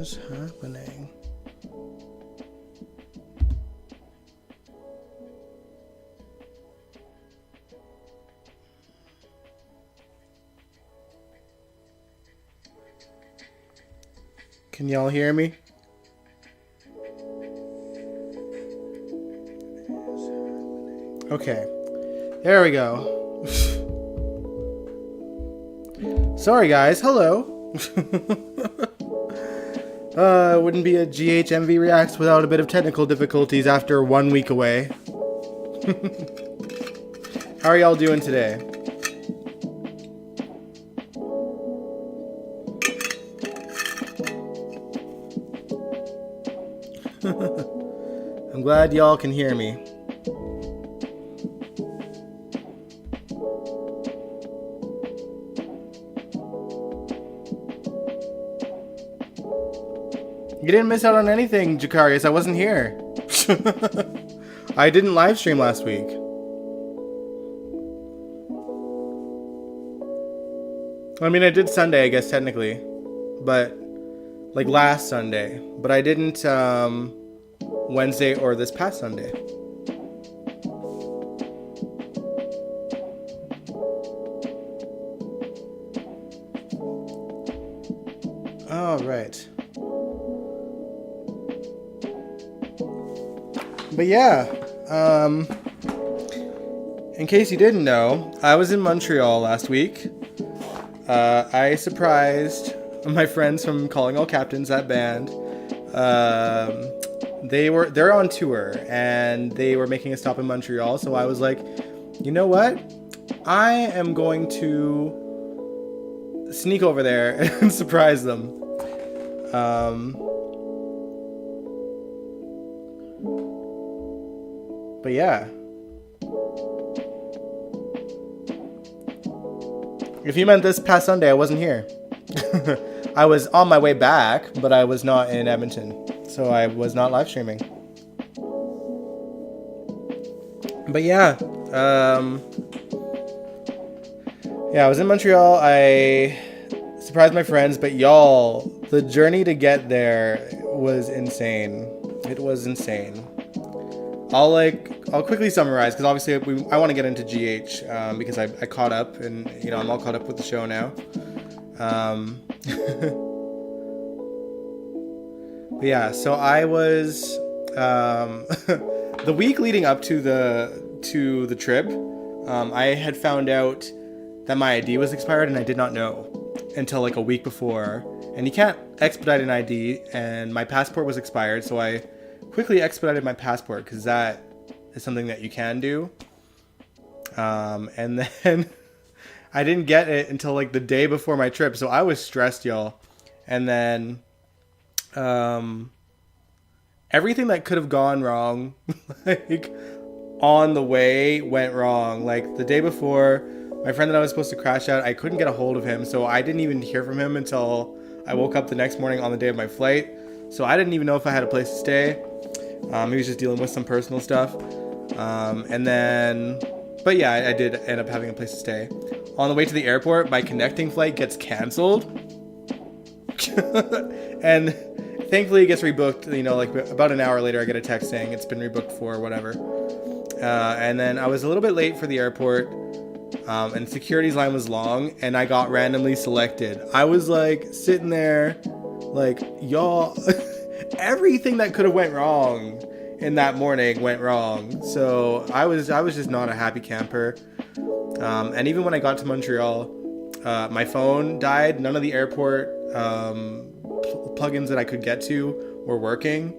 is happening? Can y'all hear me? Okay, there we go. Sorry guys, hello. It wouldn't be a GHMV Reacts without a bit of technical difficulties after 1 week away. How are y'all doing today? I'm glad y'all can hear me. You didn't miss out on anything, Jakarius. I wasn't here. I didn't live stream last week. I mean, I did Sunday, I guess, technically. But, like, last Sunday. But I didn't, Wednesday or this past Sunday. Oh, right. But yeah, in case you didn't know, I was in Montreal last week. I surprised my friends from Calling All Captains, that band. They're on tour and they were making a stop in Montreal, so I was like, you know what? I am going to sneak over there and surprise them. But yeah. If you meant this past Sunday, I wasn't here. I was on my way back, but I was not in Edmonton. So I was not live streaming. But yeah. Yeah, I was in Montreal. I surprised my friends, but y'all, the journey to get there was insane. It was insane. I'll quickly summarize because obviously I want to get into GH because I caught up and I'm all caught up with the show now. But yeah, so I was the week leading up to the trip. I had found out that my ID was expired and I did not know until like a week before. And you can't expedite an ID, and my passport was expired, so I quickly expedited my passport because that is something that you can do. And then I didn't get it until like the day before my trip, so I was stressed, y'all. And then everything that could have gone wrong like on the way went wrong. Like the day before, my friend that I was supposed to crash out, I couldn't get a hold of him, so I didn't even hear from him until I woke up the next morning on the day of my flight. So I didn't even know if I had a place to stay. He was just dealing with some personal stuff. And then, but yeah, I did end up having a place to stay. On the way to the airport, my connecting flight gets canceled. And thankfully it gets rebooked, like about an hour later I get a text saying it's been rebooked for whatever. And then I was a little bit late for the airport. And security's line was long and I got randomly selected. I was like sitting there like, y'all, everything that could have went wrong in that morning went wrong. So I was just not a happy camper. And even when I got to Montreal, my phone died. None of the airport plugins that I could get to were working.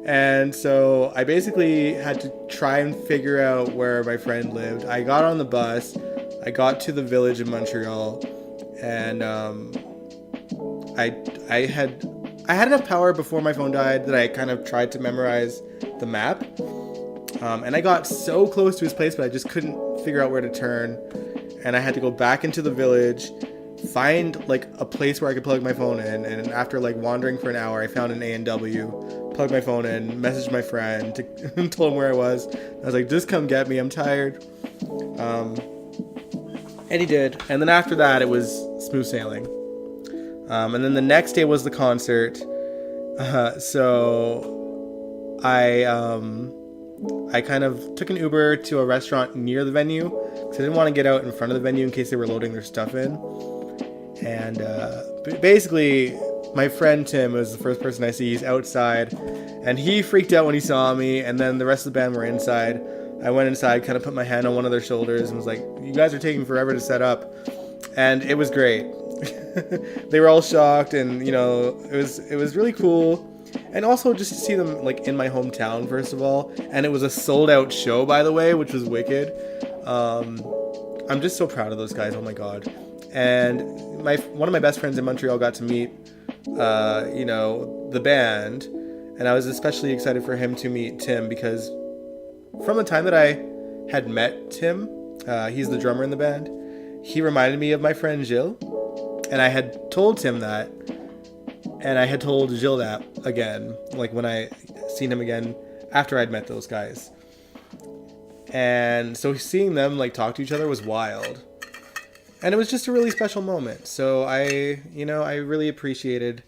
And so I basically had to try and figure out where my friend lived. I got on the bus. I got to the village in Montreal, and I had enough power before my phone died that I kind of tried to memorize the map. And I got so close to his place, but I just couldn't figure out where to turn. And I had to go back into the village, find like a place where I could plug my phone in. And after like wandering for an hour, I found an A&W, plugged my phone in, messaged my friend, told him where I was. I was like, just come get me, I'm tired. And he did. And then after that, it was smooth sailing. And then the next day was the concert. So I kind of took an Uber to a restaurant near the venue because I didn't want to get out in front of the venue in case they were loading their stuff in. And basically, my friend Tim was the first person I see. He's outside, and he freaked out when he saw me. And then the rest of the band were inside. I went inside, kind of put my hand on one of their shoulders, and was like, "You guys are taking forever to set up," and it was great. They were all shocked, and it was really cool. And also just to see them like in my hometown, first of all, and it was a sold out show, by the way, which was wicked. I'm just so proud of those guys. Oh my god. And one of my best friends in Montreal got to meet the band, and I was especially excited for him to meet Tim because from the time that I had met Tim, he's the drummer in the band, he reminded me of my friend Gilles, and I had told Tim that, and I had told Gilles that again, like when I seen him again after I'd met those guys. And so seeing them like talk to each other was wild. And it was just a really special moment. So I really appreciated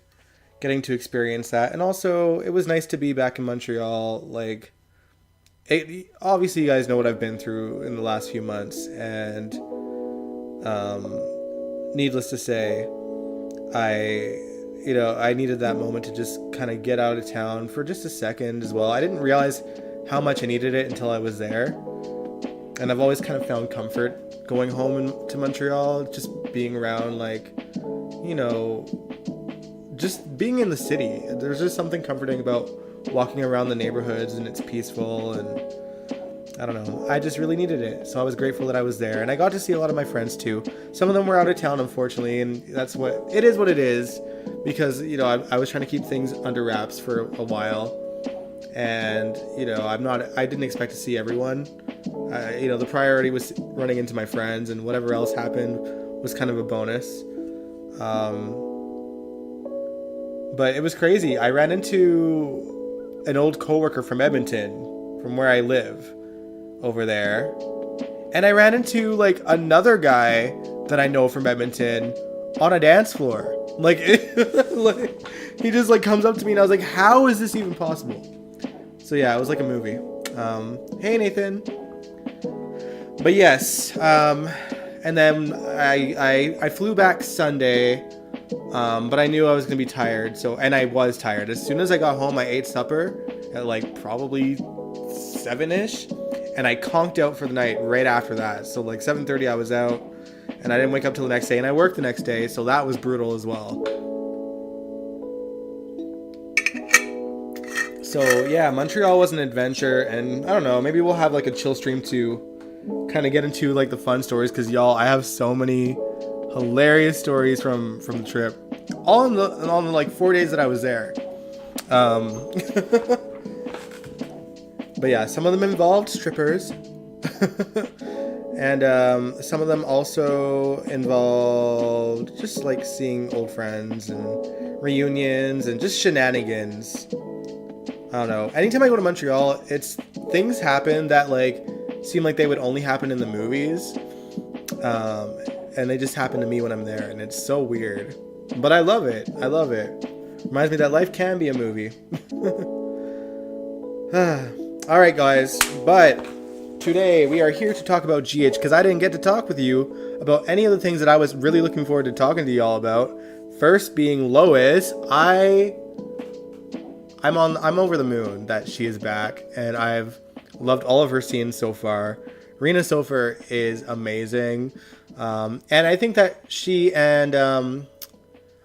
getting to experience that. And also it was nice to be back in Montreal. Like, obviously you guys know what I've been through in the last few months. And needless to say, I needed that moment to just kind of get out of town for just a second as well. I didn't realize how much I needed it until I was there. And I've always kind of found comfort going home to Montreal, just being around, like, just being in the city. There's just something comforting about walking around the neighborhoods, and it's peaceful, and I don't know. I just really needed it. So I was grateful that I was there. And I got to see a lot of my friends too. Some of them were out of town, unfortunately, and that's what it is because, I was trying to keep things under wraps for a while. And, I didn't expect to see everyone. The priority was running into my friends, and whatever else happened was kind of a bonus. But it was crazy. I ran into an old coworker from Edmonton, from where I live over there. And I ran into like another guy that I know from Edmonton on a dance floor. Like, he just like comes up to me, and I was like, how is this even possible? So yeah, it was like a movie. Hey Nathan. But yes, and then I flew back Sunday, but I knew I was gonna be tired. And I was tired. As soon as I got home, I ate supper at like probably 7-ish, and I conked out for the night right after that. So like 7:30 I was out, and I didn't wake up till the next day, and I worked the next day, so that was brutal as well. So yeah, Montreal was an adventure, and I don't know, maybe we'll have like a chill stream to kind of get into like the fun stories, because y'all, I have so many hilarious stories from the trip, all in the like 4 days that I was there. But yeah, some of them involved strippers, and some of them also involved just like seeing old friends and reunions and just shenanigans. I don't know. Anytime I go to Montreal, things happen that like seem like they would only happen in the movies, and they just happen to me when I'm there, and it's so weird. But I love it. Reminds me that life can be a movie. All right, guys. But today we are here to talk about GH, because I didn't get to talk with you about any of the things that I was really looking forward to talking to y'all about. First being Lois. I'm over the moon that she is back, and I've loved all of her scenes so far. Rena Sofer is amazing, and I think that she and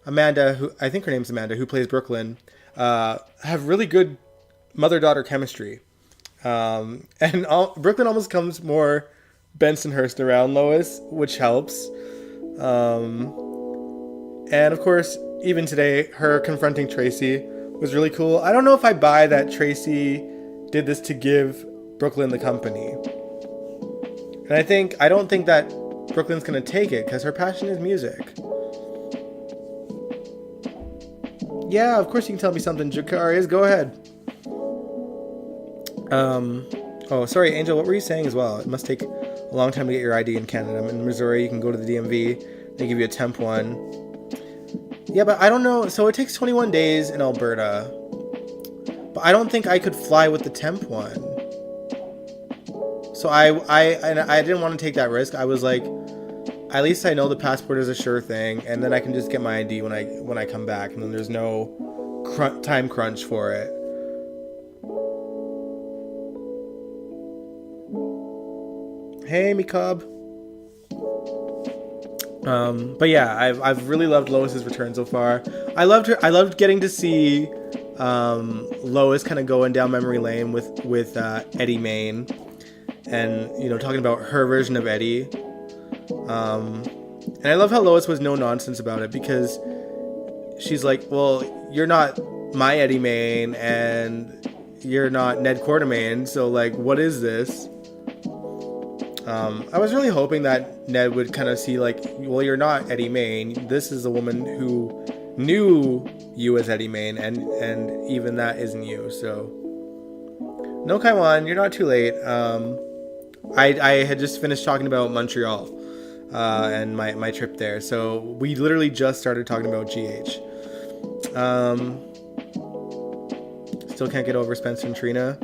Amanda, who I think her name's Amanda, who plays Brooklyn, have really good mother-daughter chemistry. Brooklyn almost comes more Bensonhurst around Lois, which helps. And of course, even today, her confronting Tracy was really cool. I don't know if I buy that Tracy did this to give Brooklyn the company. And I don't think that Brooklyn's gonna take it, because her passion is music. Yeah, of course you can tell me something, Jacarius. Go ahead. Oh, sorry, Angel, what were you saying as well? It must take a long time to get your ID in Canada. In Missouri, you can go to the DMV. They give you a temp one. Yeah, but I don't know. So it takes 21 days in Alberta. But I don't think I could fly with the temp one. So I didn't want to take that risk. I was like, at least I know the passport is a sure thing, and then I can just get my ID when I come back, and then there's no time crunch for it. Hey, me cub. But yeah, I've really loved Lois's return so far. I loved getting to see Lois kind of going down memory lane with Eddie Main, and talking about her version of Eddie. And I love how Lois was no nonsense about it, because she's like, well, you're not my Eddie Main and you're not Ned Quartermain, so like, what is this? I was really hoping that Ned would kind of see like, well, you're not Eddie Main. This is a woman who knew you as Eddie Main, and even that isn't you. So, no, Kaiwan, you're not too late. I had just finished talking about Montreal and my trip there. So we literally just started talking about GH. Still can't get over Spencer and Trina.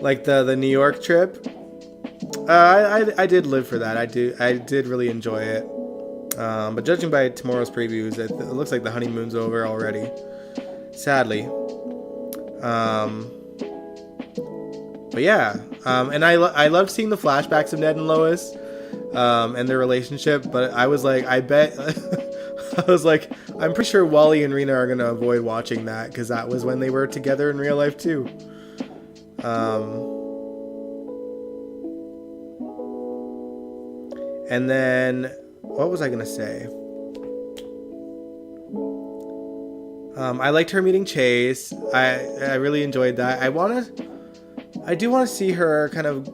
Like the New York trip. I did live for that. I did really enjoy it. But judging by tomorrow's previews, it looks like the honeymoon's over already. Sadly. But yeah. And I loved seeing the flashbacks of Ned and Lois and their relationship. But I was like, I bet... I was like, I'm pretty sure Wally and Rena are going to avoid watching that, because that was when they were together in real life too. And then, what was I going to say? I liked her meeting Chase. I really enjoyed that. I do want to see her kind of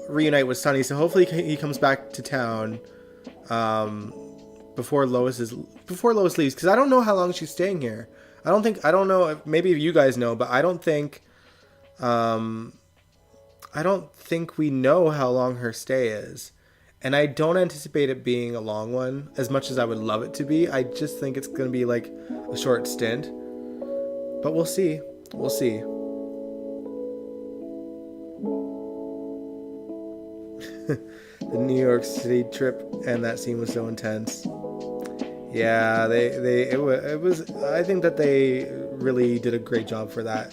reunite with Sonny, so hopefully he comes back to town before Lois leaves, because I don't know how long she's staying here. I don't know if, maybe you guys know, but I don't think we know how long her stay is. And I don't anticipate it being a long one, as much as I would love it to be. I just think it's going to be like a short stint. But we'll see. We'll see. The New York City trip and that scene was so intense. Yeah, it was. I think that they really did a great job for that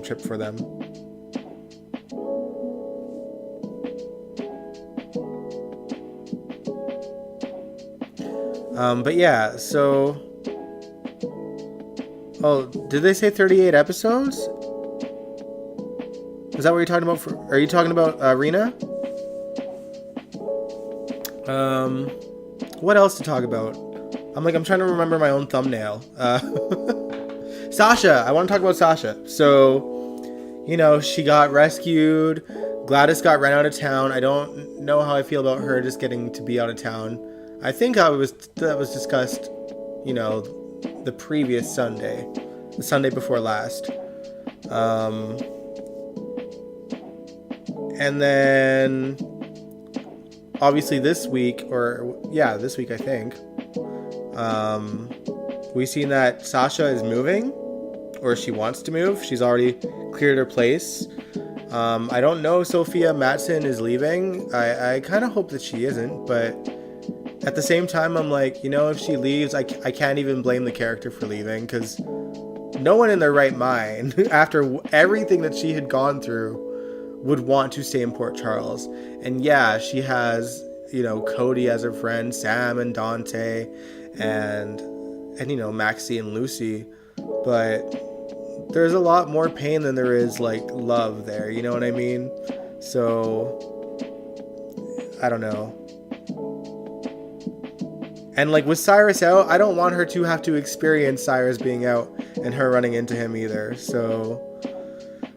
trip for them. But yeah, so... Oh, did they say 38 episodes? Is that what you're talking about? Are you talking about Rena? What else to talk about? I'm trying to remember my own thumbnail. Sasha! I want to talk about Sasha. So, she got rescued. Gladys got run out of town. I don't know how I feel about her just getting to be out of town. I think that was discussed, the previous Sunday, the Sunday before last. And then, obviously this week, I think, we've seen that Sasha is moving, or she wants to move. She's already cleared her place. I don't know if Sophia Matson is leaving. I kind of hope that she isn't, but... At the same time, I'm like, if she leaves, I can't even blame the character for leaving, because no one in their right mind, after everything that she had gone through, would want to stay in Port Charles. And yeah, she has, Cody as her friend, Sam and Dante, and Maxie and Lucy, but there's a lot more pain than there is, like, love there, you know what I mean? So, I don't know. And like with Cyrus out, I don't want her to have to experience Cyrus being out and her running into him either. So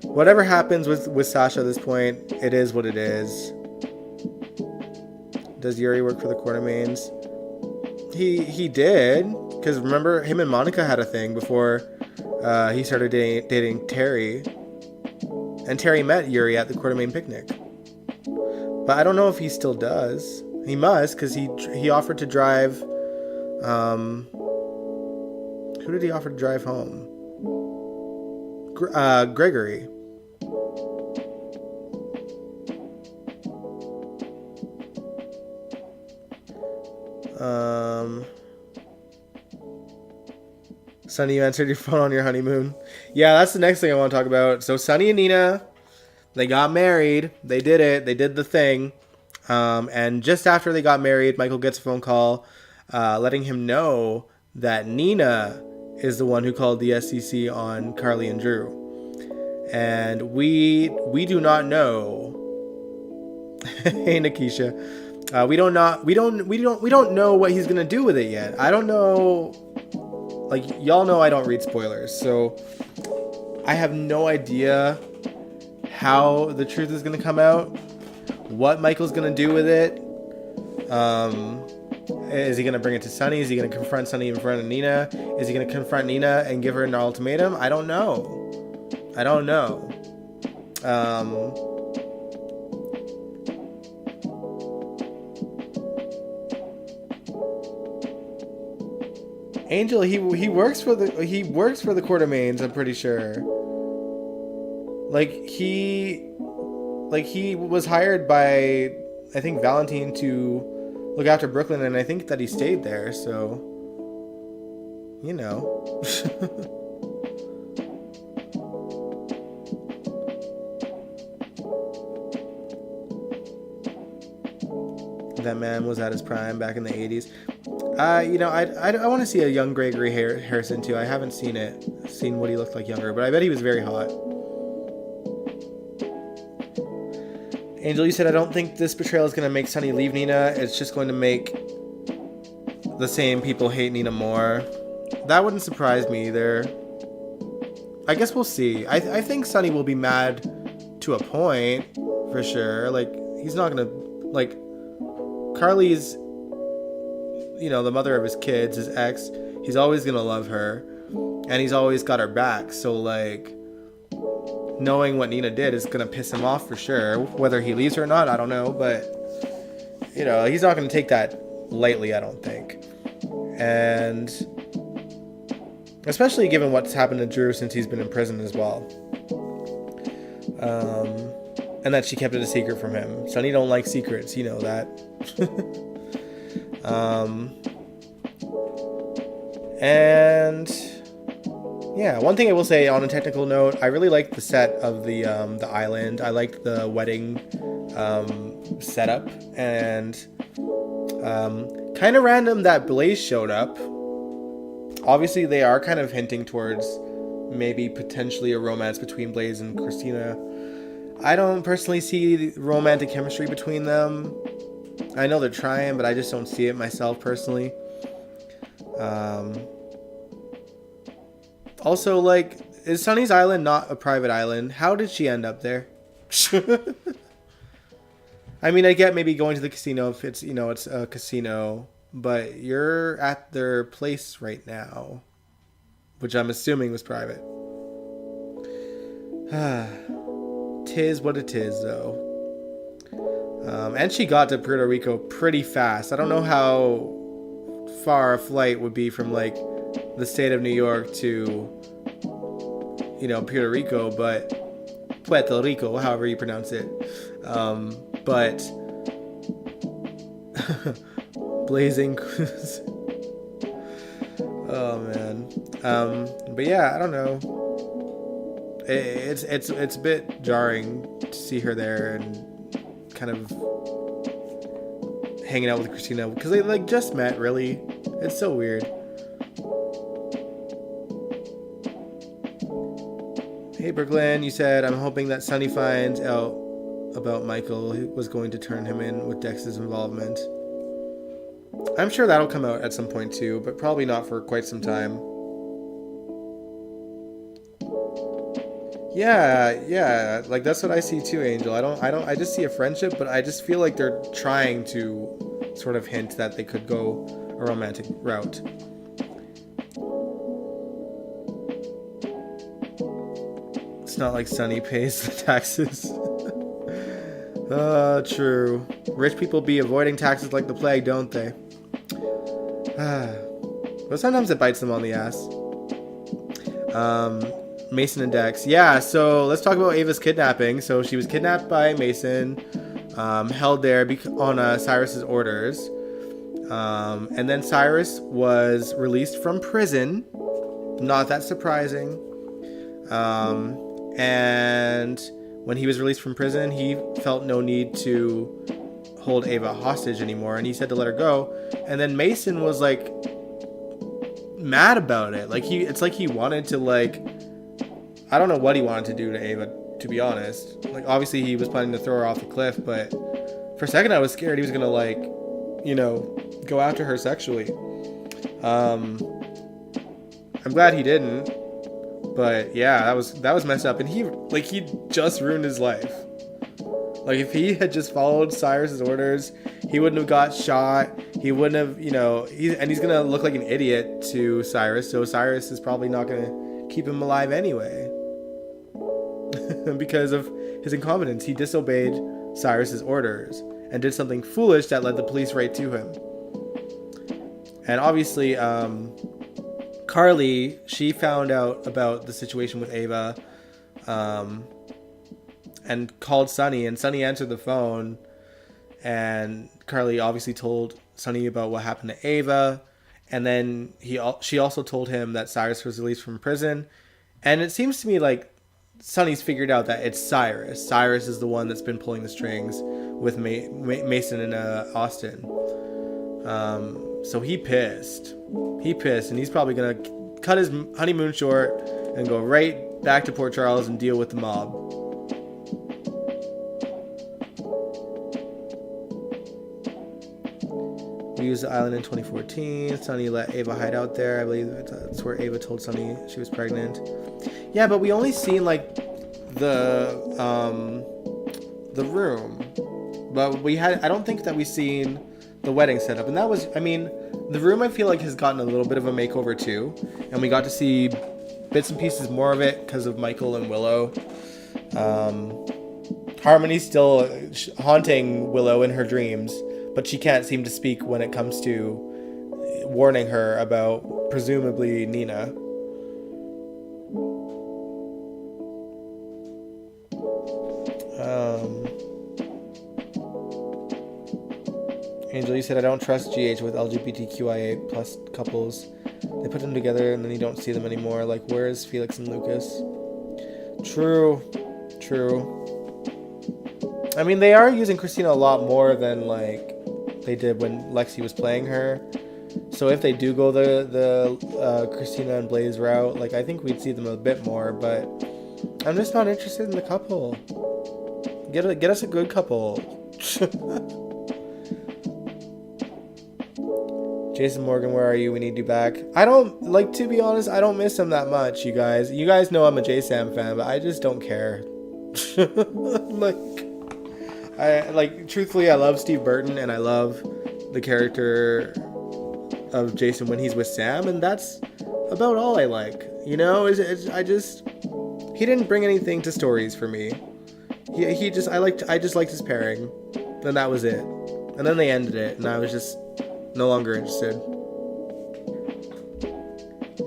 whatever happens with Sasha at this point, it is what it is. Does Yuri work for the Quartermains? He did, because remember, him and Monica had a thing before he started dating Terry. And Terry met Yuri at the Quartermain picnic. But I don't know if he still does. He must, because he offered to drive Who did he offer to drive home? Gregory. Sunny, you answered your phone on your honeymoon. Yeah, that's the next thing I want to talk about. So Sunny and Nina, they got married. They did it. They did the thing. And just after they got married, Michael gets a phone call letting him know that Nina is the one who called the SEC on Carly and Drew. And we do not know. Hey, Nikisha. We don't know what he's gonna do with it yet. I don't know. Like, y'all know I don't read spoilers, so I have no idea how the truth is gonna come out, what Michael's gonna do with it. Is he gonna bring it to Sunny? Is he gonna confront Sunny in front of Nina? Is he gonna confront Nina and give her an ultimatum? I don't know. Angel, he works for the Quartermaines, I'm pretty sure. Like he was hired by, I think, Valentine to look after Brooklyn, and I think that he stayed there, so you know. That man was at his prime back in the 80s. I want to see a young Gregory Harrison too. I haven't seen what he looked like younger, but I bet he was very hot. Angel, you said, I don't think this betrayal is going to make Sunny leave Nina. It's just going to make the same people hate Nina more. That wouldn't surprise me either. I guess we'll see. I think Sunny will be mad to a point, for sure. Like, he's not going to, like, Carly's, the mother of his kids, his ex, he's always going to love her, and he's always got her back. So, like, knowing what Nina did is going to piss him off for sure. Whether he leaves her or not, I don't know, but, he's not going to take that lightly, I don't think. And especially given what's happened to Drew since he's been in prison as well. And that she kept it a secret from him. Sunny don't like secrets, you know that. And yeah, one thing I will say on a technical note, I really liked the set of the island. I liked the wedding setup, and kind of random that Blaze showed up. Obviously, they are kind of hinting towards maybe potentially a romance between Blaze and Christina. I don't personally see romantic chemistry between them. I know they're trying, but I just don't see it myself personally. Also, like, is Sunny's Island not a private island? How did she end up there? I mean, I get maybe going to the casino if it's, it's a casino, but you're at their place right now, which I'm assuming was private. Tis what it is, though. And she got to Puerto Rico pretty fast. I don't know how far a flight would be from, like, the state of New York to, Puerto Rico, but Puerto Rico, however you pronounce it. But Blazing Cruise. Oh man. But yeah, I don't know. It's a bit jarring to see her there and kind of hanging out with Christina because they like just met. Really, it's so weird. Hey Brooklyn, you said, I'm hoping that Sunny finds out about Michael, who was going to turn him in with Dex's involvement. I'm sure that'll come out at some point too, but probably not for quite some time. Yeah, like that's what I see too, Angel. I just see a friendship, but I just feel like they're trying to sort of hint that they could go a romantic route. It's not like Sunny pays the taxes. True. Rich people be avoiding taxes like the plague, don't they? But sometimes it bites them on the ass. Mason and Dex. Yeah, so let's talk about Ava's kidnapping. So she was kidnapped by Mason, held there on Cyrus's orders. And then Cyrus was released from prison. Not that surprising. And when he was released from prison, he felt no need to hold Ava hostage anymore, and he said to let her go. And then Mason was like mad about it. Like it's like he wanted to, like, I don't know what he wanted to do to Ava, to be honest. Like, obviously he was planning to throw her off the cliff, but for a second I was scared he was gonna, like, you know, go after her sexually. I'm glad he didn't, but yeah, that was messed up. And he just ruined his life. Like, if he had just followed Cyrus's orders, he wouldn't have got shot. He wouldn't have, you know, he's gonna look like an idiot to Cyrus, so Cyrus is probably not gonna keep him alive anyway. Because of his incompetence, he disobeyed Cyrus's orders and did something foolish that led the police right to him. And obviously, Carly, she found out about the situation with Ava, and called Sunny, and Sunny answered the phone, and Carly obviously told Sunny about what happened to Ava, and then she also told him that Cyrus was released from prison. And it seems to me like Sunny's figured out that it's Cyrus. Cyrus is the one that's been pulling the strings with Mason and Austin. So he pissed, and he's probably gonna cut his honeymoon short and go right back to Port Charles and deal with the mob. We used the island in 2014. Sunny let Ava hide out there. I believe that's where Ava told Sunny she was pregnant. Yeah, but we only seen like the room, but I don't think that we seen the wedding setup. And that was, I mean, the room I feel like has gotten a little bit of a makeover too, and we got to see bits and pieces more of it because of Michael and Willow. Harmony's still haunting Willow in her dreams, but she can't seem to speak when it comes to warning her about presumably Nina. Angel, you said I don't trust GH with LGBTQIA plus couples. They put them together and then you don't see them anymore. Like, where is Felix and Lucas? True. I mean, they are using Christina a lot more than like they did when Lexi was playing her. So if they do go the Christina and Blaze route, like, I think we'd see them a bit more. But I'm just not interested in the couple. Get us a good couple. Jason Morgan, where are you? We need you back. I don't, like, to be honest, I don't miss him that much, you guys. You guys know I'm a J-Sam fan, but I just don't care. Truthfully, I love Steve Burton, and I love the character of Jason when he's with Sam, and that's about all I like. You know, he didn't bring anything to stories for me. I just liked his pairing, and that was it. And then they ended it, and I was just no longer interested.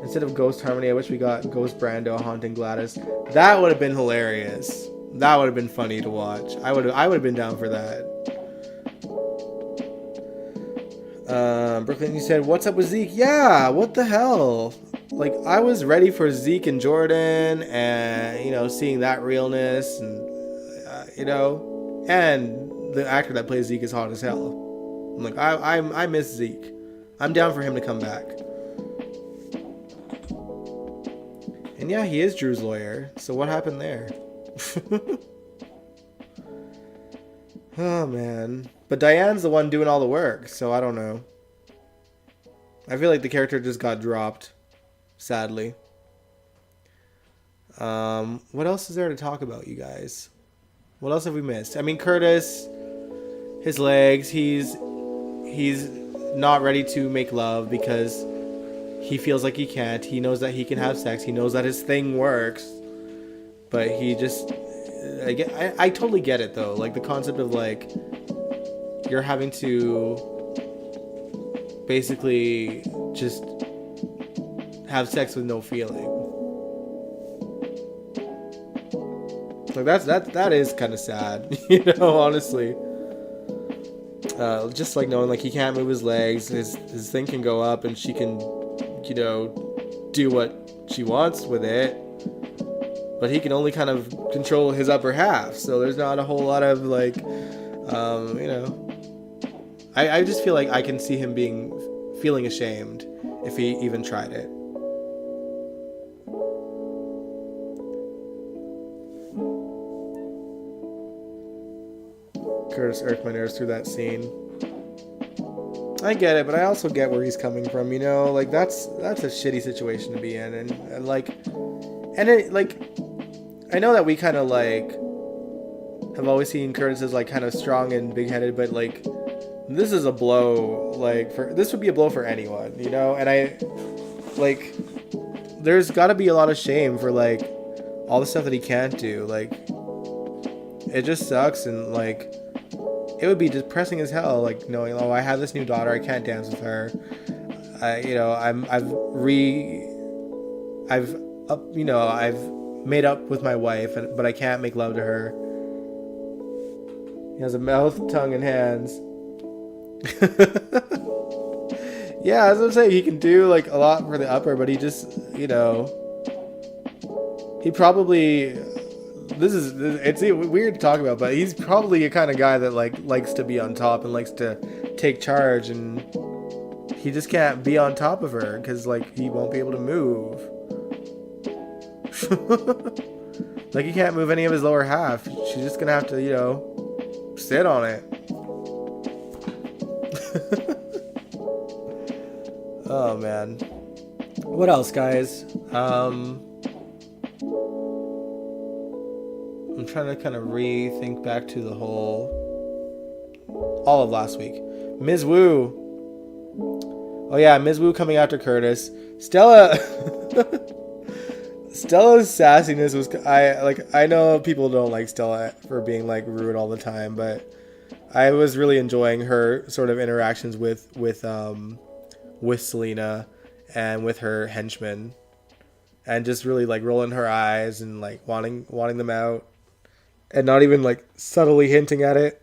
Instead of Ghost Harmony, I wish we got Ghost Brando haunting Gladys. That would have been hilarious. That would have been funny to watch. I would have been down for that. Brooklyn, you said, what's up with Zeke? Yeah, what the hell? Like, I was ready for Zeke and Jordan, and, you know, seeing that realness, and, you know, and the actor that plays Zeke is hot as hell. I'm like, I miss Zeke. I'm down for him to come back. And yeah, he is Drew's lawyer. So what happened there? Oh, man. But Diane's the one doing all the work, so I don't know. I feel like the character just got dropped, sadly. What else is there to talk about, you guys? What else have we missed? I mean, Curtis, his legs, he's not ready to make love because he feels like he can't. He knows that he can have sex. He knows that his thing works. But he just... I totally get it, though. Like, the concept of, like, you're having to basically just have sex with no feeling. Like that is kind of sad, you know, honestly. Just like knowing like he can't move his legs, his thing can go up, and she can, you know, do what she wants with it, but he can only kind of control his upper half. So there's not a whole lot of like, you know. I just feel like I can see him feeling ashamed if he even tried it. Curtis irked my nerves through that scene. I get it, but I also get where he's coming from, you know? Like, that's a shitty situation to be in, and like, and it, like, I know that we kind of, like, have always seen Curtis as, like, kind of strong and big-headed, but, like, this is a blow, like, this would be a blow for anyone, you know? And I, like, there's gotta be a lot of shame for, like, all the stuff that he can't do, like, it just sucks, and, like, it would be depressing as hell, like, knowing, oh, I have this new daughter, I can't dance with her. You know, I've made up with my wife, but I can't make love to her. He has a mouth, tongue, and hands. Yeah, as I'm saying, he can do, like, a lot for the upper, but he just, you know, he probably... it's weird to talk about, but he's probably a kind of guy that like likes to be on top and likes to take charge, and he just can't be on top of her because like he won't be able to move. Like he can't move any of his lower half. She's just gonna have to, you know, sit on it. Oh man, what else, guys? I'm trying to kind of rethink back to all of last week. Ms. Wu. Oh yeah, Ms. Wu coming after Curtis. Stella's sassiness was, I know people don't like Stella for being like rude all the time, but I was really enjoying her sort of interactions with Selena and with her henchmen, and just really like rolling her eyes and like wanting them out. And not even, like, subtly hinting at it.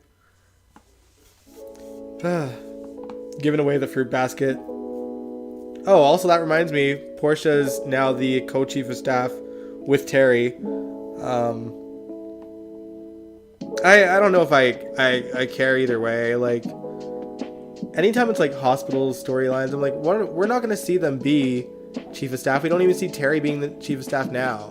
Giving away the fruit basket. Oh, also that reminds me, Portia is now the co-chief of staff with Terry. I don't know if I care either way. Like, anytime it's, like, hospital storylines, I'm like, we're not going to see them be chief of staff. We don't even see Terry being the chief of staff now.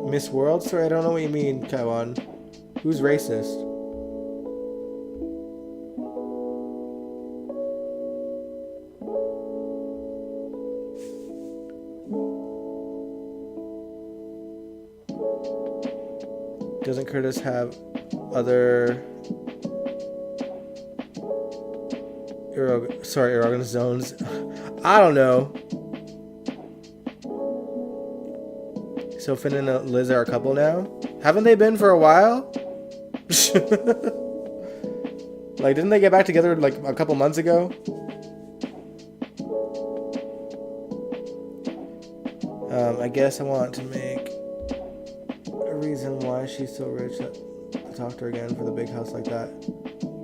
Miss World? Sorry, I don't know what you mean, Kaiwan. Who's racist? Doesn't Curtis have other erogenous zones? I don't know. So Finn and Liz are a couple now? Haven't they been for a while? Like, didn't they get back together like a couple months ago? I guess I want to make a reason why she's so rich to talk to her again for the big house like that.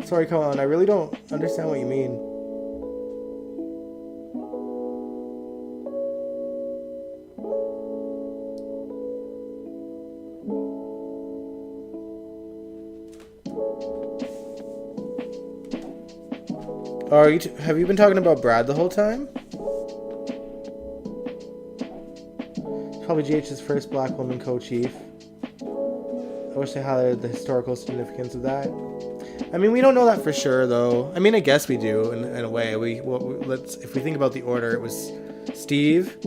Sorry, come on, I really don't understand what you mean. Have you been talking about Brad the whole time? It's probably GH's first black woman co-chief. I wish they highlighted the historical significance of that. I mean, we don't know that for sure, though. I mean, I guess we do in a way. If we think about the order, it was Steve,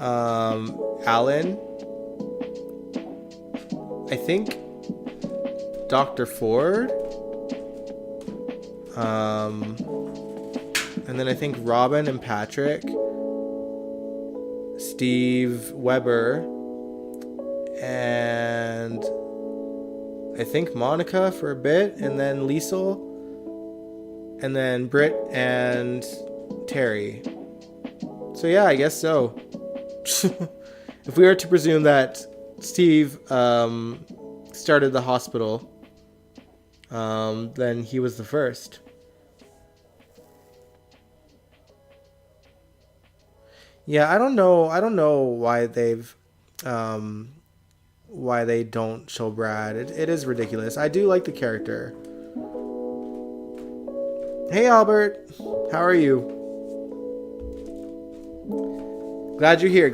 Alan, I think Dr. Ford. And then I think Robin and Patrick, Steve Weber, and I think Monica for a bit, and then Liesel, and then Britt and Terry. So yeah, I guess so. If we were to presume that Steve started the hospital, then he was the first. Yeah, I don't know why why they don't show Brad. It is ridiculous. I do like the character. Hey Albert, how are you? Glad you're here.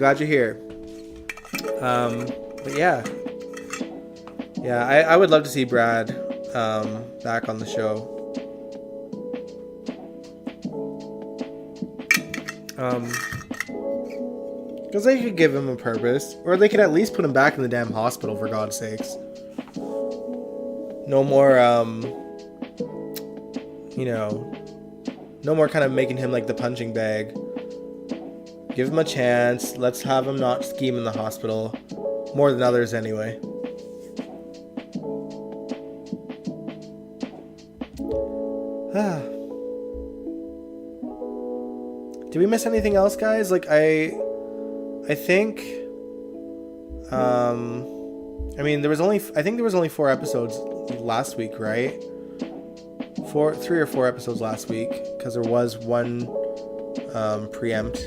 But yeah, I would love to see Brad back on the show. Because they could give him a purpose, or they could at least put him back in the damn hospital, for God's sakes. No more, no more kind of making him like the punching bag. Give him a chance. Let's have him not scheme in the hospital. More than others, anyway. Did we miss anything else, guys? Like, I think, I mean, there was only 4 episodes last week, right? 3 or 4 episodes last week, because there was one preempt.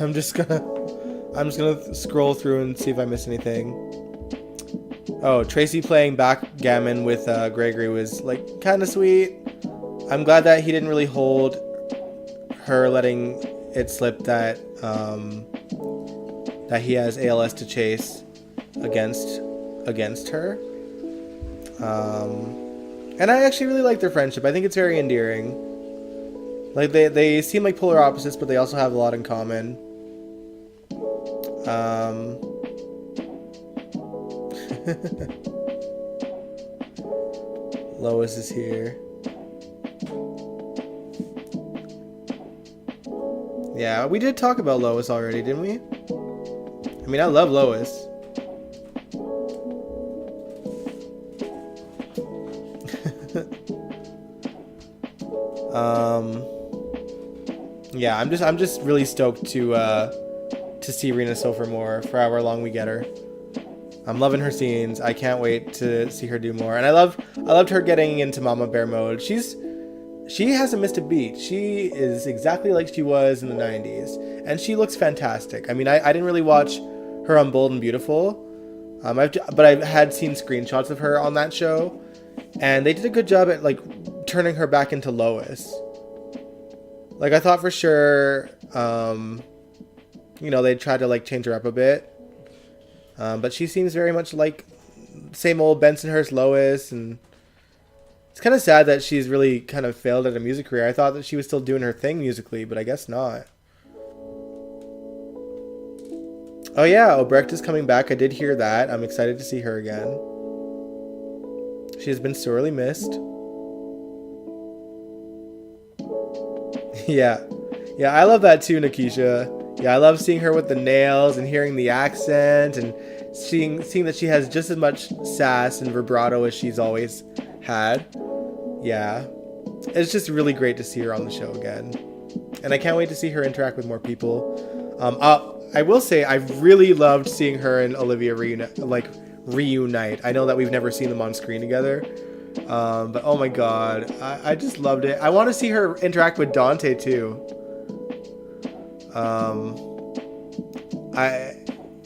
I'm just gonna scroll through and see if I missed anything. Oh, Tracy playing backgammon with Gregory was like kind of sweet. I'm glad that he didn't really hold her letting it slip that that he has ALS to chase against her. And I actually really like their friendship. I think it's very endearing. Like they seem like polar opposites, but they also have a lot in common. Lois is here. Yeah, we did talk about Lois already, didn't we? I mean, I love Lois. Yeah, I'm just really stoked to see Rena Sofer more for however long we get her. I'm loving her scenes. I can't wait to see her do more. And I loved her getting into Mama Bear mode. She hasn't missed a beat. She is exactly like she was in the 90s. And she looks fantastic. I mean, I didn't really watch her on Bold and Beautiful. But I had seen screenshots of her on that show. And they did a good job at like turning her back into Lois. Like I thought for sure, they tried to like change her up a bit. But she seems very much like same old Bensonhurst Lois, and it's kind of sad that she's really kind of failed at a music career. I thought that she was still doing her thing musically, but I guess not. Oh yeah, Obrecht is coming back. I did hear that. I'm excited to see her again. She has been sorely missed. Yeah, I love that too, Nikisha. Yeah, I love seeing her with the nails and hearing the accent and seeing that she has just as much sass and vibrato as she's always had. Yeah, it's just really great to see her on the show again. And I can't wait to see her interact with more people. I will say I really loved seeing her and Olivia reunite. I know that we've never seen them on screen together. But oh my god, I just loved it. I want to see her interact with Dante too.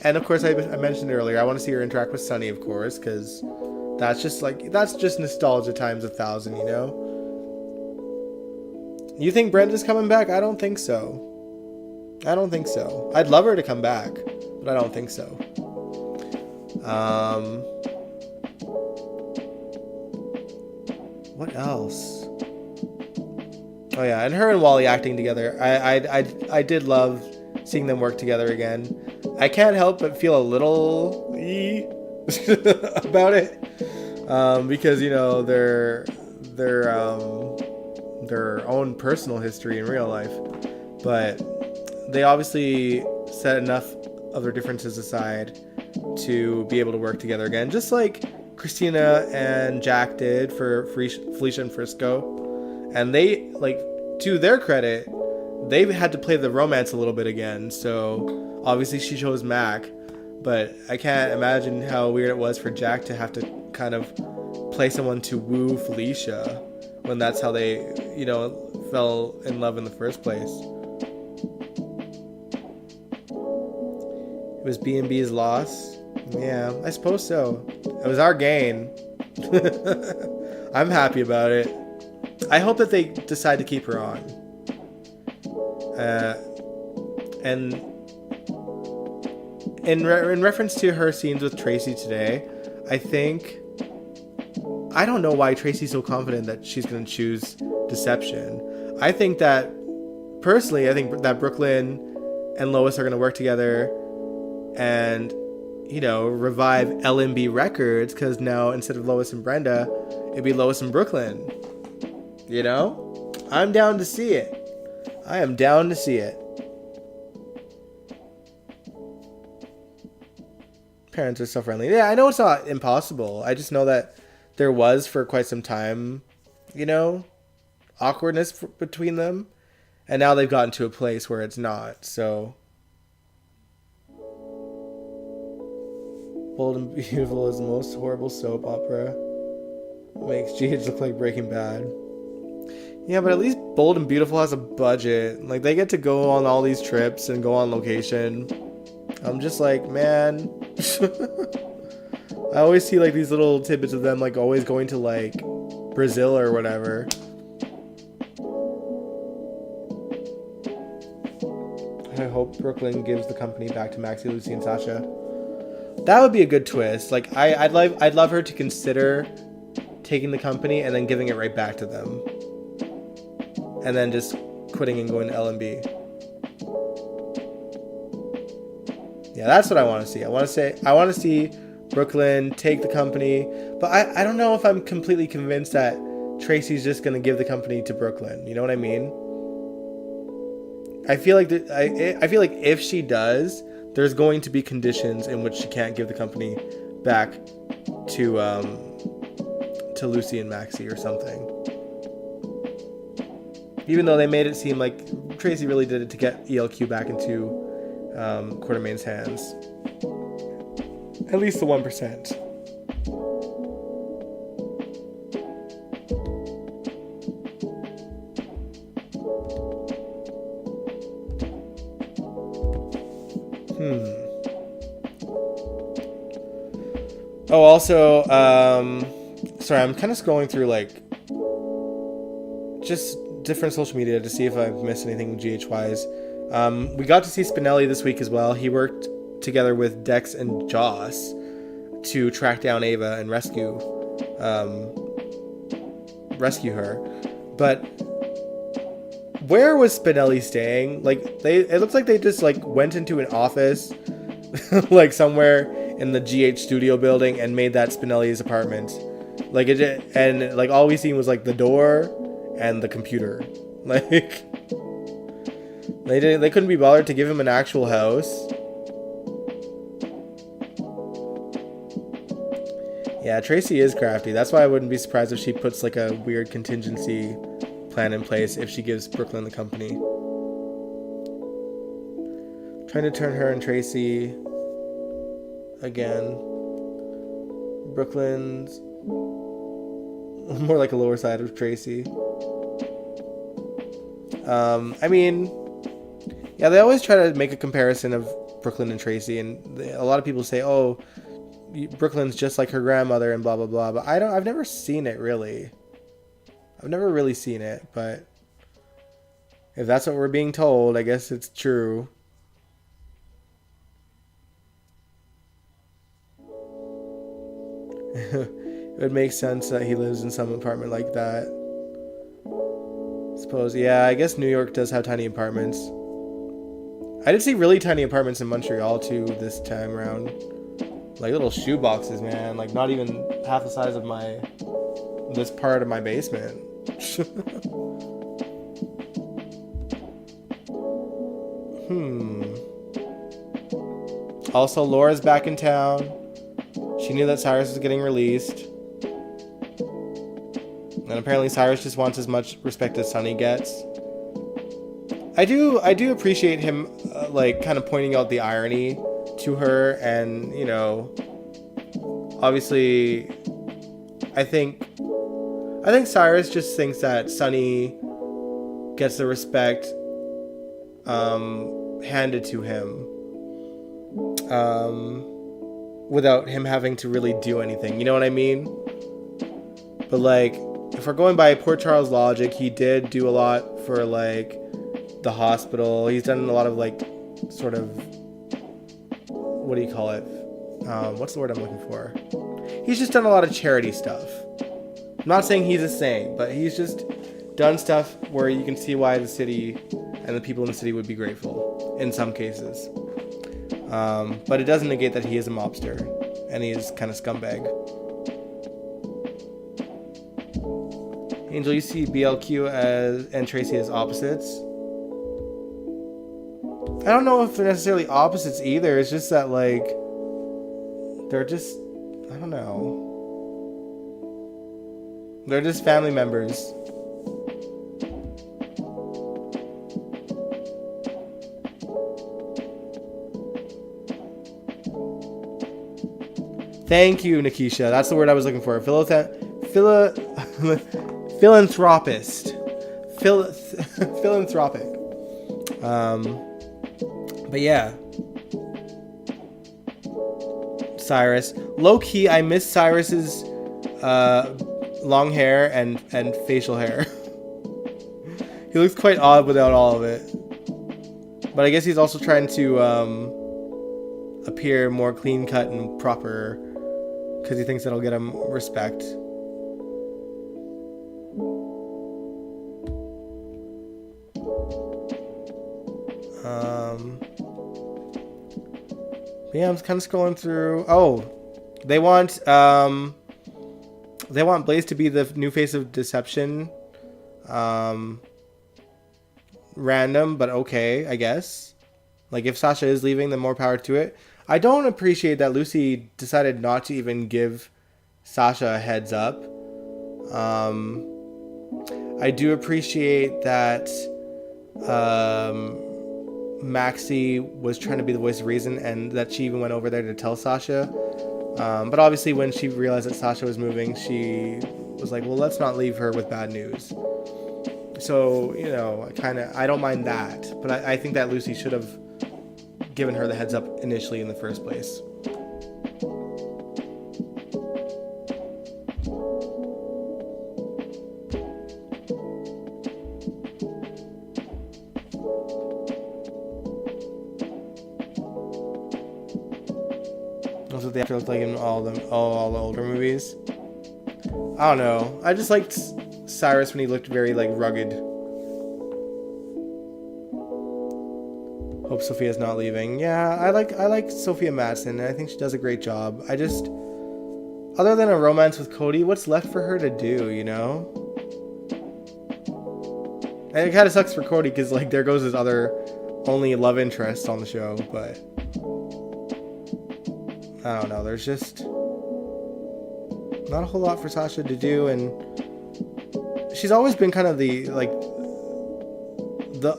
And of course I mentioned earlier, I want to see her interact with Sunny, of course, because that's just nostalgia times 1,000, you know? You think Brenda's coming back? I don't think so. I'd love her to come back, but I don't think so. What else? Oh yeah, and her and Wally acting together. I did love seeing them work together again. I can't help but feel a little about it, because their own personal history in real life, but they obviously set enough of their differences aside to be able to work together again, just like Christina and Jack did for Felicia and Frisco. And they, like, to their credit, they had to play the romance a little bit again. So obviously she chose Mac, but I can't imagine how weird it was for Jack to have to kind of play someone to woo Felicia when that's how they, fell in love in the first place. It was B&B's loss. Yeah, I suppose so. It was our gain. I'm happy about it. I hope that they decide to keep her on. And in reference to her scenes with Tracy today, I don't know why Tracy's so confident that she's going to choose deception. I think that Brooklyn and Lois are going to work together and, revive LMB Records, because now instead of Lois and Brenda, it'd be Lois and Brooklyn. I'm down to see it. I am down to see it. Parents are so friendly. Yeah, I know it's not impossible. I just know that there was for quite some time, awkwardness between them. And now they've gotten to a place where it's not. So Bold and Beautiful is the most horrible soap opera. Makes GH look like Breaking Bad. Yeah, but at least Bold and Beautiful has a budget. Like, they get to go on all these trips and go on location. I'm just like, man. I always see, like, these little tidbits of them, like, always going to, like, Brazil or whatever. I hope Brooklyn gives the company back to Maxie, Lucy, and Sasha. That would be a good twist. Like, I'd love her to consider taking the company and then giving it right back to them. And then just quitting and going to L&B. Yeah, that's what I want to see. I want to see Brooklyn take the company. But I don't know if I'm completely convinced that Tracy's just going to give the company to Brooklyn. You know what I mean? I feel like if she does, there's going to be conditions in which she can't give the company back to Lucy and Maxie or something. Even though they made it seem like Tracy really did it to get ELQ back into Quartermain's hands. At least the 1%. Oh, also, sorry, I'm kind of scrolling through, like, just different social media to see if I've missed anything GH-wise. We got to see Spinelli this week as well. He worked together with Dex and Joss to track down Ava and rescue her. But where was Spinelli staying? Like, it looks like they just, like, went into an office like somewhere in the GH studio building and made that Spinelli's apartment. Like, and like all we seen was like the door and the computer. Like, they couldn't be bothered to give him an actual house. Yeah, Tracy is crafty. That's why I wouldn't be surprised if she puts like a weird contingency plan in place if she gives Brooklyn the company. Trying to turn her and Tracy again. Brooklyn's more like a lower side of Tracy. I mean, yeah, they always try to make a comparison of Brooklyn and Tracy, and a lot of people say, oh, Brooklyn's just like her grandmother and blah blah blah, but I've never seen it really. I've never really seen it, but if that's what we're being told, I guess it's true. It would make sense that he lives in some apartment like that. Suppose, yeah, I guess New York does have tiny apartments. I did see really tiny apartments in Montreal too this time around. Like little shoe boxes, man. Like not even half the size of this part of my basement. Also, Laura's back in town. She knew that Cyrus was getting released. And apparently Cyrus just wants as much respect as Sunny gets. I do appreciate him, like, kind of pointing out the irony to her. And, you know, obviously, I think Cyrus just thinks that Sunny gets the respect handed to him. Without him having to really do anything, you know what I mean? But like, if we're going by Port Charles logic, he did do a lot for like the hospital. He's done a lot of like sort of, what do you call it? What's the word I'm looking for? He's just done a lot of charity stuff. I'm not saying he's a saint, but he's just done stuff where you can see why the city and the people in the city would be grateful in some cases. But it doesn't negate that he is a mobster and he is kind of scumbag. Angel, you see BLQ and Tracy as opposites? I don't know if they're necessarily opposites either. It's just that, like, they're just, I don't know. They're just family members. Thank you, Nikisha. That's the word I was looking for. Philanthropist. Philanthropic. But yeah. Cyrus. Low key, I miss Cyrus's long hair and facial hair. He looks quite odd without all of it. But I guess he's also trying to appear more clean cut and proper because he thinks that'll get him respect. Yeah, I'm kind of scrolling through. Oh, they want Blaze to be the new face of Deception. Random, but okay, I guess. Like, if Sasha is leaving, then more power to it. I don't appreciate that Lucy decided not to even give Sasha a heads up. I do appreciate that Maxie was trying to be the voice of reason and that she even went over there to tell Sasha. But obviously when she realized that Sasha was moving, she was like, well, let's not leave her with bad news. So, you know, I don't mind that. But I think that Lucy should have given her the heads up initially in the first place. That's what they have to look like in all the older movies. I don't know. I just liked Cyrus when he looked very like rugged. Hope Sophia's not leaving. Yeah, I like Sophia Madsen, and I think she does a great job. I just, other than a romance with Cody, what's left for her to do, you know? And it kind of sucks for Cody because like there goes his other only love interest on the show, but I don't know. There's just not a whole lot for Sasha to do, and she's always been kind of the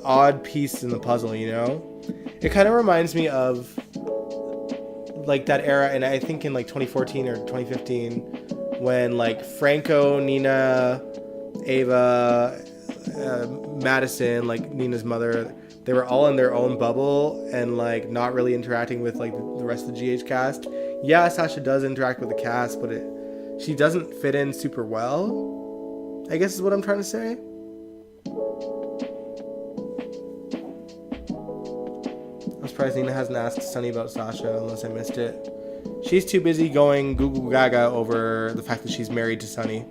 odd piece in the puzzle, you know? It kind of reminds me of like that era, and I think in like 2014 or 2015 when like Franco, Nina, Ava, Madison, like Nina's mother, they were all in their own bubble and like not really interacting with like the rest of the GH cast. Yeah, Sasha does interact with the cast, but she doesn't fit in super well, I guess is what I'm trying to say. I'm surprised Nina hasn't asked Sunny about Sasha unless I missed it. She's too busy going goo goo gaga over the fact that she's married to Sunny.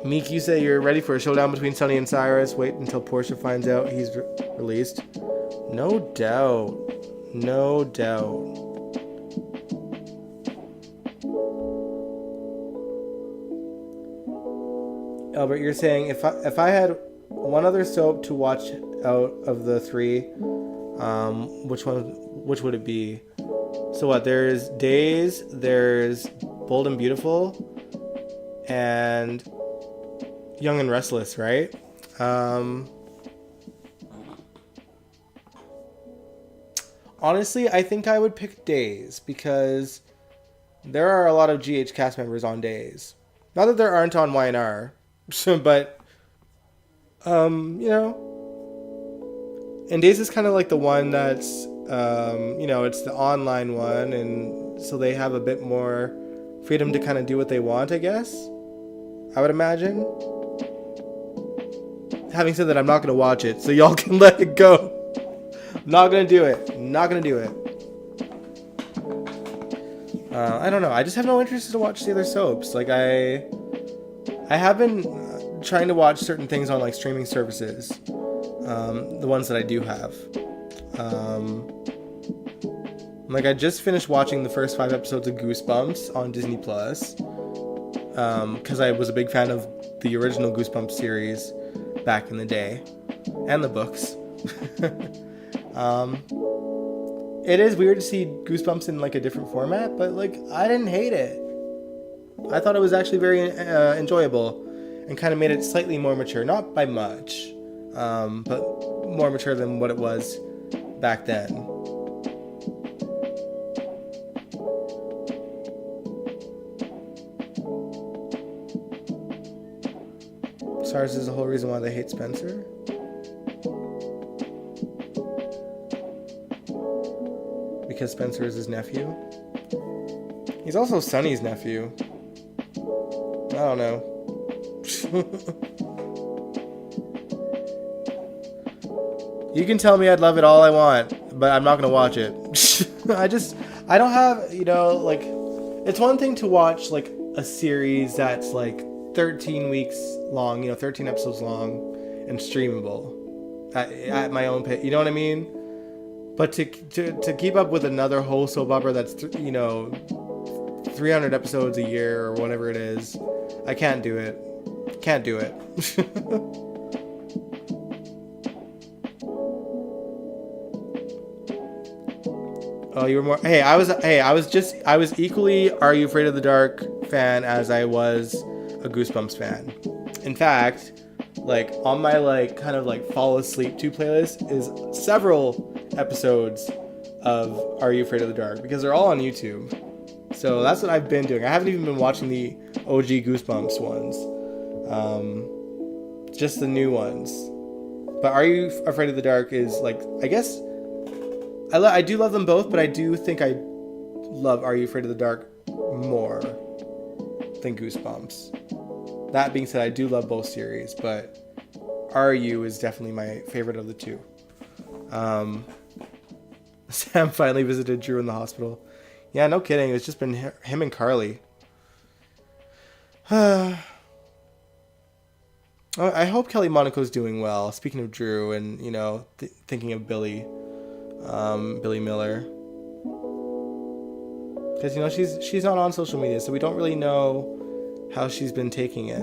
Meek, you say you're ready for a showdown between Sunny and Cyrus. Wait until Portia finds out he's released. No doubt. No doubt. Albert, you're saying if I had one other soap to watch out of the three, which would it be? So what? There's Days, there's Bold and Beautiful, and Young and Restless, right? Honestly, I think I would pick Days because there are a lot of GH cast members on Days. Not that there aren't on YNR, but you know, and Days is kind of like the one that's it's the online one, and so they have a bit more freedom to kind of do what they want, I guess. I would imagine. Having said that, I'm not going to watch it, so y'all can let it go. Not going to do it. I don't know. I just have no interest to watch the other soaps. Like, I have been trying to watch certain things on, like, streaming services. The ones that I do have. Like, I just finished watching the first 5 episodes of Goosebumps on Disney+. Because I was a big fan of the original Goosebumps series back in the day. And the books. It is weird to see Goosebumps in, like, a different format, but, like, I didn't hate it. I thought it was actually very enjoyable and kind of made it slightly more mature. Not by much, but more mature than what it was back then. Cyrus is the whole reason why they hate Spencer. Because Spencer is his nephew. He's also Sunny's nephew. I don't know. You can tell me I'd love it all I want, but I'm not gonna watch it. I don't have, like, it's one thing to watch, like, a series that's, like, 13 weeks long, 13 episodes long, and streamable at my own pace. You know what I mean? But to keep up with another whole soap opera that's 300 episodes a year or whatever it is, I can't do it. Can't do it. Oh, you were more. Hey, I was equally Are You Afraid of the Dark fan as I was a Goosebumps fan. In fact, like, on my, like, kind of, like, fall asleep to playlist is several episodes of Are You Afraid of the Dark, because they're all on YouTube. So that's what I've been doing. I haven't even been watching the OG Goosebumps ones. Just the new ones. But Are You Afraid of the Dark is, like, I guess I do love them both, but I do think I love Are You Afraid of the Dark more than Goosebumps. That being said, I do love both series, but Are You is definitely my favorite of the two. Sam finally visited Drew in the hospital. Yeah, no kidding. It's just been him and Carly. I hope Kelly Monaco's doing well. Speaking of Drew and, thinking of Billy Miller. Because, she's not on social media, so we don't really know how she's been taking it.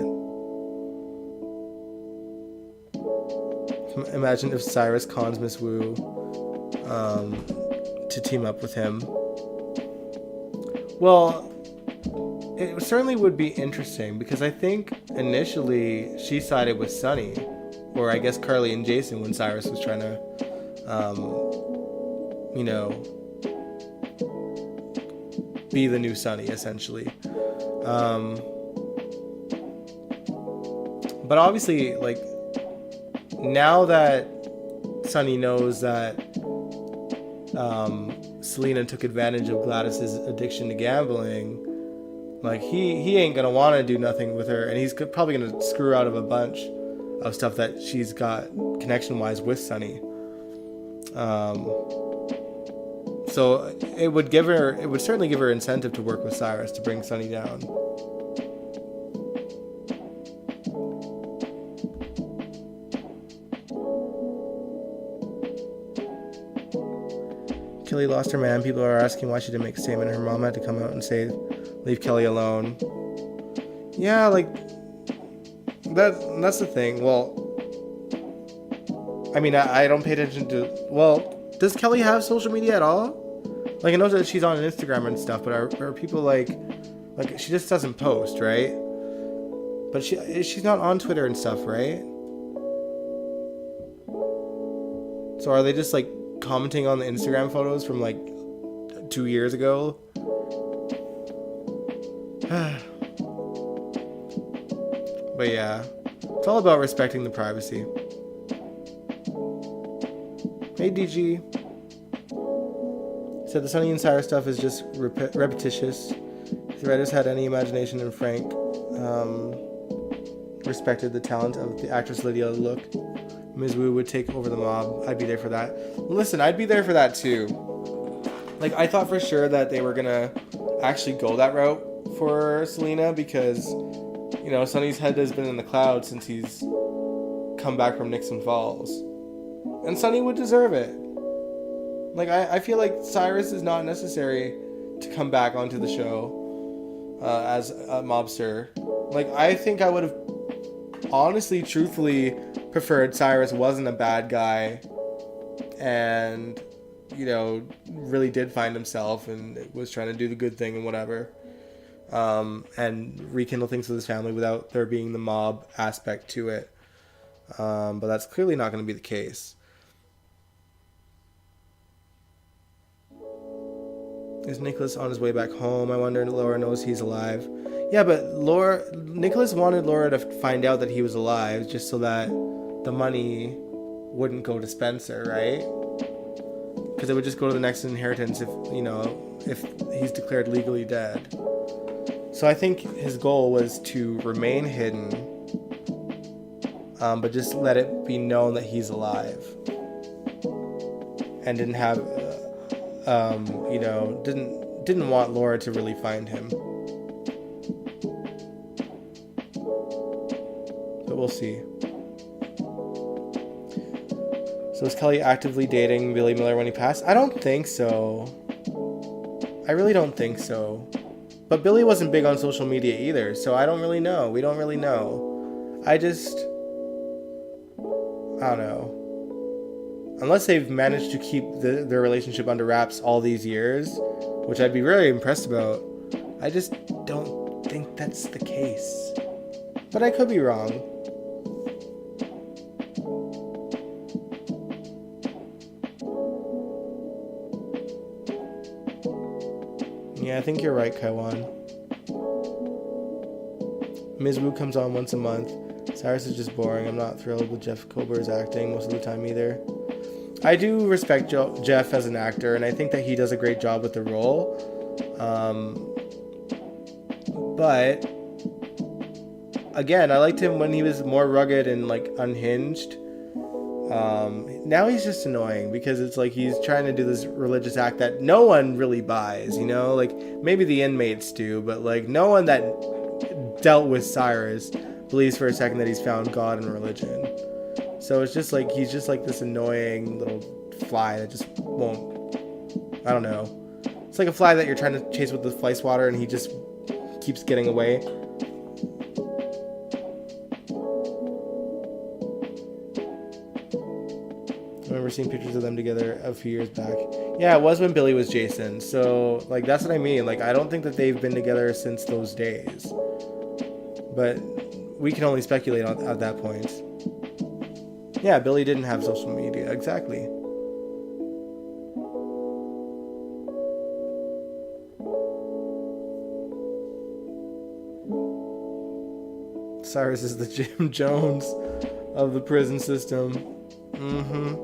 Imagine if Cyrus cons Miss Wu to team up with him. Well, it certainly would be interesting, because I think initially she sided with Sunny, or I guess Carly and Jason, when Cyrus was trying to, be the new Sunny, essentially. But obviously, like, now that Sunny knows that Selena took advantage of Gladys's addiction to gambling, like, he ain't gonna want to do nothing with her, and he's probably gonna screw out of a bunch of stuff that she's got connection-wise with Sunny. So it would certainly give her incentive to work with Cyrus to bring Sunny down. Kelly lost her man. People are asking why she didn't make a statement. Her mom had to come out and say, leave Kelly alone. Yeah, like, that's the thing. Well, I mean, I don't pay attention to... Well, does Kelly have social media at all? Like, I know that she's on Instagram and stuff, but are people like, she just doesn't post, right? But she's not on Twitter and stuff, right? So are they just, like, commenting on the Instagram photos from, like, 2 years ago? But yeah, it's all about respecting the privacy. Hey, DG. Said the Sonny and Cyrus stuff is just repetitious. If the writers had any imagination and Frank respected the talent of the actress Lydia Look, Ms. Wu would take over the mob. I'd be there for that. Listen, I'd be there for that too. Like, I thought for sure that they were gonna actually go that route for Selena because, you know, Sonny's head has been in the clouds since he's come back from Nixon Falls. And Sonny would deserve it. Like, I feel like Cyrus is not necessary to come back onto the show as a mobster. Like, I think I would have honestly, truthfully preferred Cyrus wasn't a bad guy and, you know, really did find himself and was trying to do the good thing and whatever. And rekindle things with his family without there being the mob aspect to it. But that's clearly not going to be the case. Is Nicholas on his way back home? I wonder if Laura knows he's alive. Yeah, but Nicholas wanted Laura to find out that he was alive just so that the money wouldn't go to Spencer, right? Because it would just go to the next inheritance if he's declared legally dead. So I think his goal was to remain hidden, but just let it be known that he's alive, and didn't have, didn't want Laura to really find him. But we'll see. So is Kelly actively dating Billy Miller when he passed? I don't think so. I really don't think so. But Billy wasn't big on social media either, so I don't really know. We don't really know. I don't know. Unless they've managed to keep their relationship under wraps all these years, which I'd be very impressed about, I just don't think that's the case. But I could be wrong. Yeah, I think you're right, Kaiwan. Ms. Wu comes on once a month. Cyrus is just boring. I'm not thrilled with Jeff Kober's acting most of the time either. I do respect Jeff as an actor, and I think that he does a great job with the role. But again, I liked him when he was more rugged and like unhinged. Now he's just annoying because it's like he's trying to do this religious act that no one really buys, like maybe the inmates do, but like no one that dealt with Cyrus believes for a second that he's found God and religion. So it's just like he's just like this annoying little fly that just won't, I don't know. It's like a fly that you're trying to chase with the fly swatter and he just keeps getting away. I remember seeing pictures of them together a few years back. Yeah, it was when Billy was Jason. So, like, that's what I mean. Like, I don't think that they've been together since those days. But we can only speculate at that point. Yeah, Billy didn't have social media. Exactly. Cyrus is the Jim Jones of the prison system. Mm-hmm.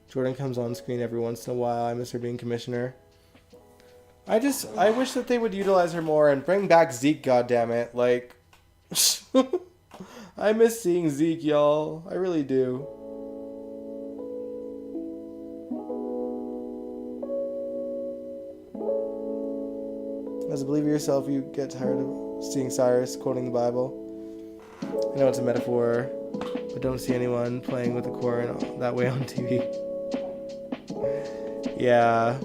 Jordan comes on screen every once in a while. I miss her being commissioner. I wish that they would utilize her more and bring back Zeke, goddammit. Like, I miss seeing Zeke, y'all. I really do. As a believer yourself, you get tired of seeing Cyrus quoting the Bible. I know it's a metaphor, but don't see anyone playing with the Quran that way on TV. Yeah,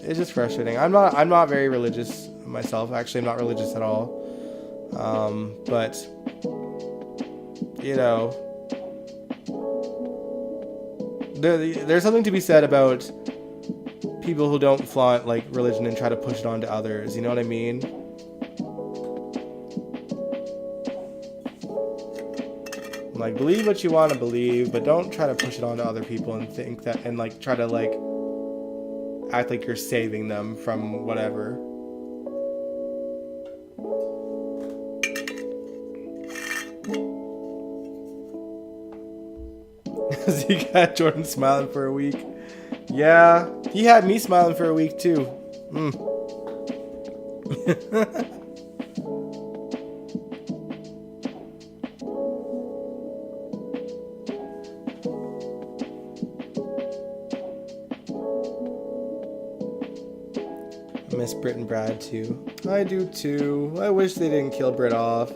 it's just frustrating. I'm not very religious myself. Actually, I'm not religious at all. But you know, there's something to be said about people who don't flaunt like religion and try to push it onto others. You know what I mean? Like, believe what you want to believe, but don't try to push it onto other people and think that, and like try to like act like you're saving them from whatever. So you got Jordan smiling for a week. Yeah, he had me smiling for a week too. I miss Britt and Brad too. I do too. I wish they didn't kill Britt off.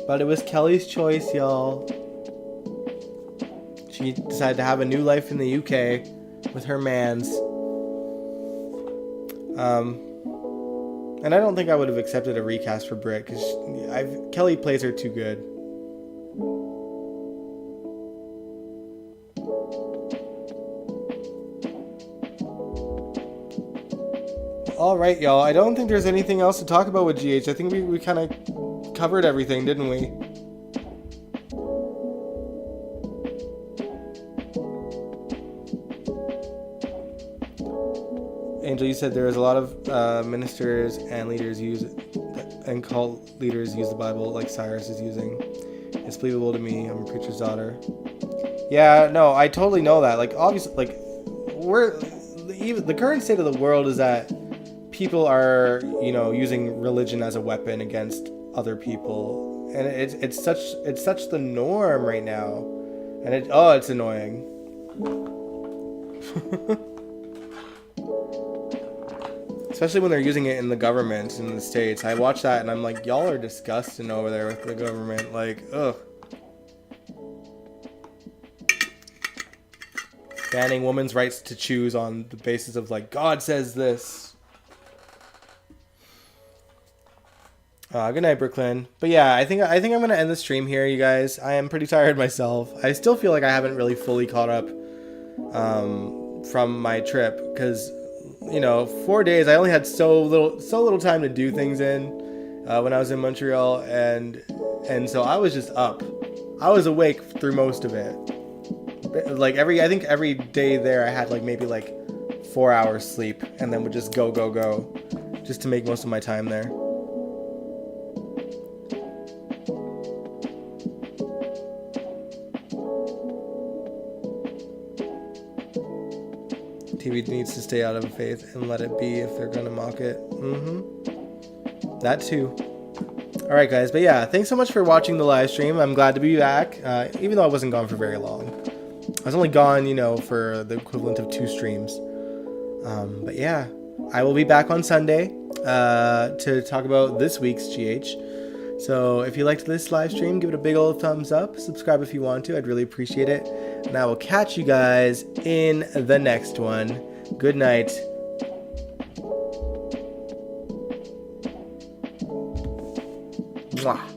But it was Kelly's choice, y'all. She decided to have a new life in the UK with her mans. And I don't think I would have accepted a recast for Britt because Kelly plays her too good. All right, y'all. I don't think there's anything else to talk about with GH. I think we kind of covered everything, didn't we? Angel, you said there was a lot of ministers and leaders and cult leaders use the Bible like Cyrus is using. It's believable to me. I'm a preacher's daughter. Yeah, no, I totally know that. Like, obviously, like, the current state of the world is that people are, you know, using religion as a weapon against other people, and it's such the norm right now, and it's annoying. Especially when they're using it in the government in the States. I watch that and I'm like, y'all are disgusting over there with the government. Like, ugh. Banning women's rights to choose on the basis of like, God says this. Good night, Brooklyn. But yeah, I think I'm gonna end the stream here, you guys. I am pretty tired myself. I still feel like I haven't really fully caught up from my trip because, you know, 4 days I only had so little time to do things in when I was in Montreal, and so I was just up. I was awake through most of it. Like I think every day there I had like maybe like 4 hours sleep, and then would just go just to make most of my time there. TV needs to stay out of faith and let it be if they're gonna mock it. That too. All right, guys. But yeah, thanks so much for watching the live stream. I'm glad to be back, even though I wasn't gone for very long. I was only gone, you know, for the equivalent of 2 streams. But yeah, I will be back on Sunday to talk about this week's GH. So if you liked this live stream, give it a big old thumbs up. Subscribe if you want to. I'd really appreciate it. And I will catch you guys in the next one. Good night. Mwah.